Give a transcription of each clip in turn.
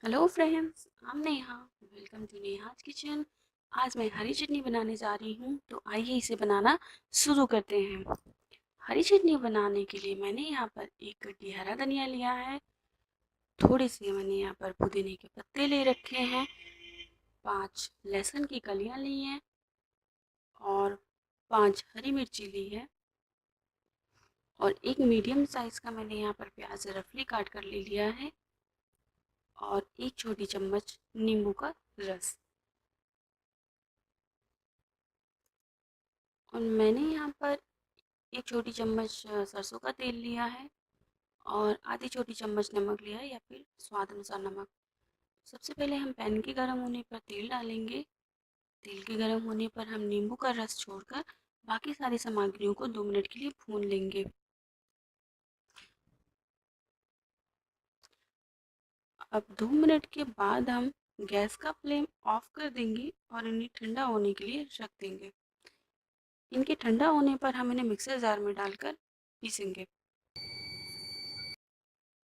Hello friends, I'm Neha. Welcome to Neha's kitchen. आज मैं हरी चटनी बनाने जा रही हूँ, तो आइए इसे बनाना शुरू करते हैं। हरी चटनी बनाने के लिए मैंने यहाँ पर एक गड्डी हरा धनिया लिया है। थोड़े से मैंने यहाँ पर पुदीने के पत्ते ले रखे हैं। 5 लहसुन की कलियाँ ली हैं और 5 हरी मिर्ची ली है और एक मीडियम साइज़ का मैंने यहाँ पर प्याज रफली काट कर ले लिया है और एक छोटी चम्मच नींबू का रस। और मैंने यहाँ पर एक छोटी चम्मच सरसों का तेल लिया है और आधी छोटी चम्मच नमक लिया है या फिर स्वाद अनुसार नमक। सबसे पहले हम पैन के गर्म होने पर तेल डालेंगे। तेल के गर्म होने पर हम नींबू का रस छोड़कर बाकी सारी सामग्रियों को 2 मिनट के लिए भून लेंगे। अब 2 मिनट के बाद हम गैस का फ्लेम ऑफ कर देंगे और इन्हें ठंडा होने के लिए रख देंगे। इनके ठंडा होने पर हम इन्हें मिक्सर जार में डालकर पीसेंगे।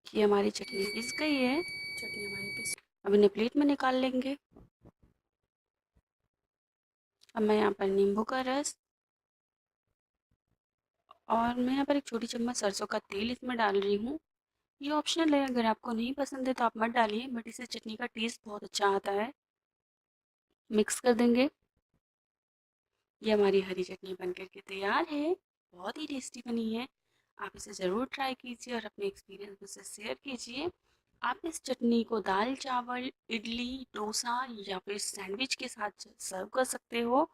ये हमारी चटनी पिस गई है। चटनी हमारी पिस अब इन्हें प्लेट में निकाल लेंगे। अब मैं यहाँ पर नींबू का रस और मैं यहाँ पर एक छोटी चम्मच सरसों का तेल इसमें डाल रही हूँ। ये ऑप्शनल है, अगर आपको नहीं पसंद है तो आप मत डालिए, बट इससे चटनी का टेस्ट बहुत अच्छा आता है। मिक्स कर देंगे। ये हमारी हरी चटनी बनकर के तैयार है। बहुत ही टेस्टी बनी है। आप इसे ज़रूर ट्राई कीजिए और अपने एक्सपीरियंस मुझसे शेयर कीजिए। आप इस चटनी को दाल चावल, इडली, डोसा या फिर सैंडविच के साथ सर्व कर सकते हो।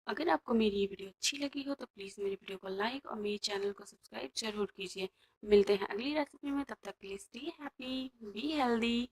अगर आपको मेरी ये वीडियो अच्छी लगी हो तो प्लीज़ मेरी वीडियो को लाइक और मेरे चैनल को सब्सक्राइब ज़रूर कीजिए। मिलते हैं अगली रेसिपी में, तब तक के लिए स्टे हैप्पी, बी हेल्दी।